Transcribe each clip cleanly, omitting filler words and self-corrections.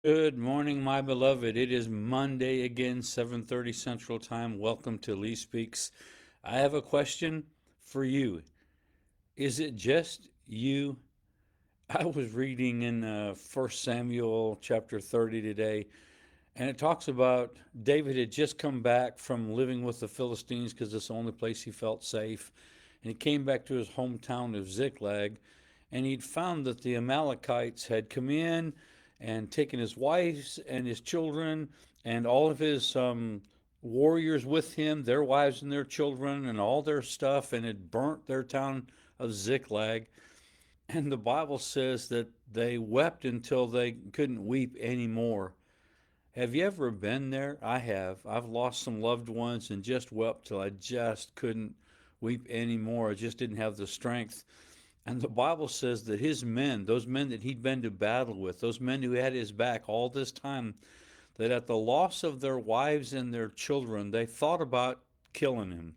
Good morning, my beloved. It is Monday again, 7:30 Central Time. Welcome to Lee Speaks. I have a question for you. Is it just you? I was reading in 1 Samuel chapter 30 today, and it talks about David had just come back from living with the Philistines because it's the only place he felt safe. And he came back to his hometown of Ziklag, and he'd found that the Amalekites had come in and taken his wives and his children and all of his warriors with him, their wives and their children, and all their stuff, and had burnt their town of Ziklag. And the Bible says that they wept until they couldn't weep anymore. Have you ever been there? I have. I've lost some loved ones and just wept till I just couldn't weep anymore. I just didn't have the strength. And the Bible says that his men, those men that he'd been to battle with, those men who had his back all this time, that at the loss of their wives and their children, they thought about killing him.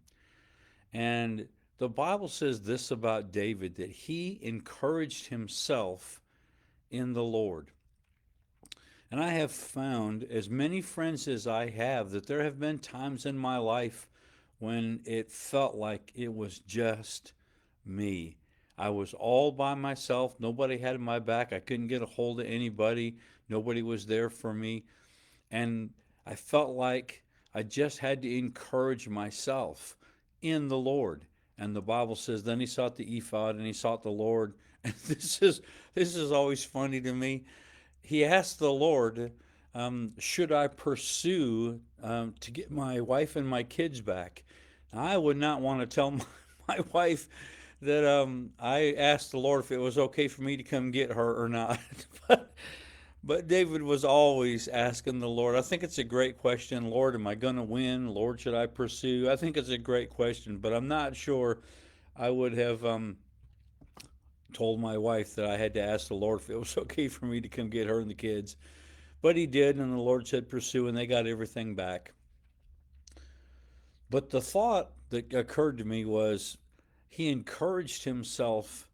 And the Bible says this about David, that he encouraged himself in the Lord. And I have found, as many friends as I have, that there have been times in my life when it felt like it was just me. I was all by myself. Nobody had my back. I couldn't get a hold of anybody. Nobody was there for me. And I felt like I just had to encourage myself in the Lord. And the Bible says, then he sought the ephod and he sought the Lord. And this is always funny to me. He asked the Lord, should I pursue to get my wife and my kids back? I would not want to tell my wife that I asked the Lord if it was okay for me to come get her or not. but, but David was always asking the Lord. I think it's a great question. Lord, am I going to win? Lord, should I pursue? I think it's a great question, but I'm not sure I would have told my wife that I had to ask the Lord if it was okay for me to come get her and the kids. But he did, and the Lord said, pursue, and they got everything back. But the thought that occurred to me was he encouraged himself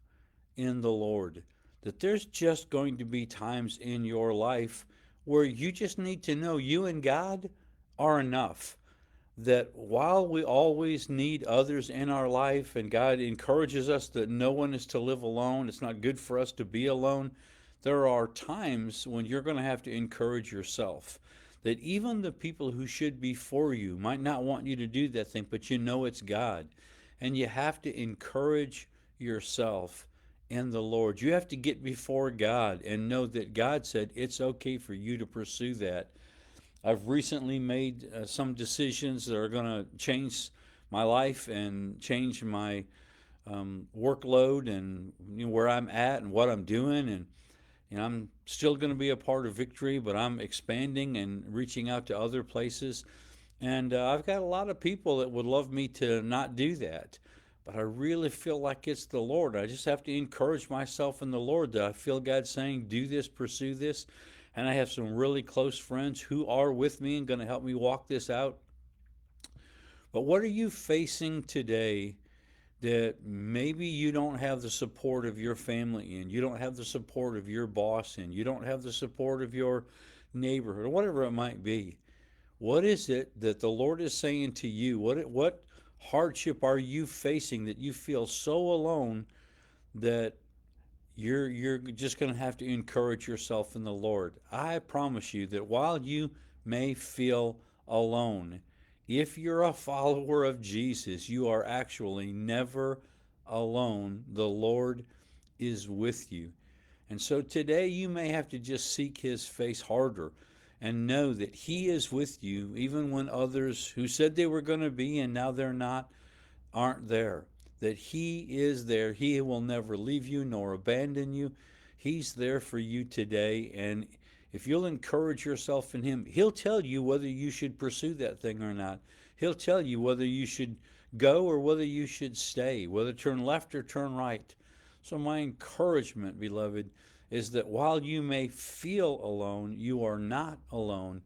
in the Lord. That there's just going to be times in your life where you just need to know you and God are enough. That while we always need others in our life, and God encourages us that no one is to live alone, it's not good for us to be alone, there are times when you're going to have to encourage yourself. That even the people who should be for you might not want you to do that thing, but you know it's God. And you have to encourage yourself in the Lord. You have to get before God and know that God said it's okay for you to pursue that. I've recently made some decisions that are going to change my life and change my workload and where I'm at and what I'm doing. And I'm still going to be a part of Victory, but I'm expanding and reaching out to other places. And I've got a lot of people that would love me to not do that. But I really feel like it's the Lord. I just have to encourage myself in the Lord that I feel God saying, do this, pursue this. And I have some really close friends who are with me and going to help me walk this out. But what are you facing today that maybe you don't have the support of your family in, you don't have the support of your boss in, you don't have the support of your neighborhood, or whatever it might be? What is it that the Lord is saying to you? What hardship are you facing that you feel so alone that you're just going to have to encourage yourself in the Lord? I promise you that while you may feel alone, if you're a follower of Jesus, you are actually never alone. The Lord is with you. And so today you may have to just seek his face harder and know that he is with you even when others who said they were going to be and now they're not aren't there. That he is there. He will never leave you nor abandon you. He's there for you today. And if you'll encourage yourself in him, he'll tell you whether you should pursue that thing or not. He'll tell you whether you should go or whether you should stay, whether turn left or turn right. So, my encouragement, beloved, is that while you may feel alone, you are not alone.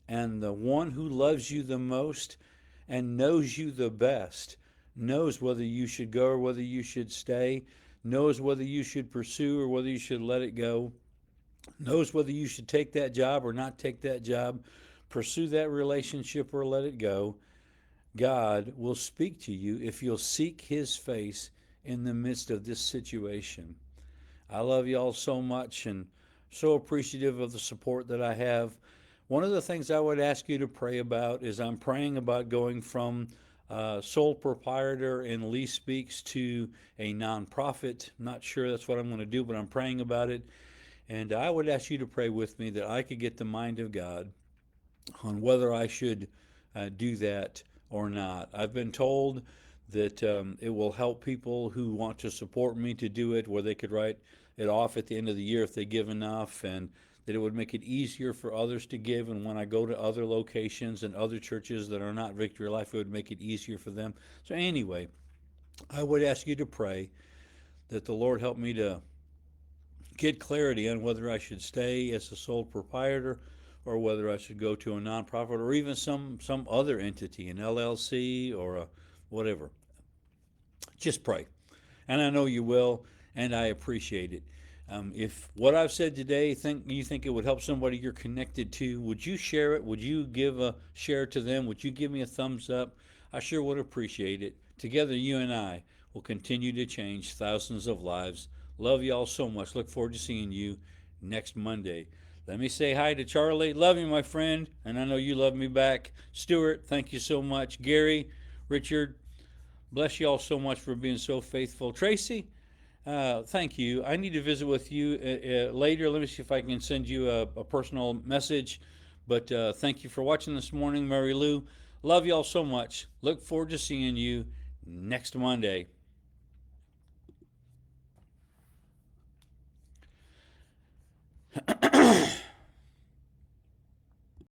And the one who loves you the most and knows you the best knows whether you should go or whether you should stay, knows whether you should pursue or whether you should let it go. knows whether you should take that job or not take that job, pursue that relationship or let it go. God will speak to you if you'll seek His face in the midst of this situation. I love y'all so much and so appreciative of the support that I have. One of the things I would ask you to pray about is I'm praying about going from sole proprietor in Lee Speaks to a nonprofit. Not sure that's what I'm going to do, but I'm praying about it. And I would ask you to pray with me that I could get the mind of God on whether I should do that or not. I've been told that it will help people who want to support me to do it, where they could write it off at the end of the year if they give enough, and that it would make it easier for others to give. And when I go to other locations and other churches that are not Victory Life, it would make it easier for them. So, anyway, I would ask you to pray that the Lord help me to get clarity on whether I should stay as a sole proprietor or whether I should go to a nonprofit or even some other entity, an LLC or a whatever. Just pray. And I know you will, and I appreciate it. If what I've said today you think it would help somebody you're connected to, would you share it? Would you give a share to them? Would you give me a thumbs up? I sure would appreciate it. Together, you and I will continue to change thousands of lives. Love y'all so much. Look forward to seeing you next Monday. Let me say hi to Charlie. Love you, my friend, and I know you love me back. Stuart, thank you so much. Gary, Richard, bless you all so much for being so faithful. Tracy, thank you. I need to visit with you later. Let me see if I can send you a personal message. But thank you for watching this morning, Mary Lou. Love you all so much. Look forward to seeing you next Monday.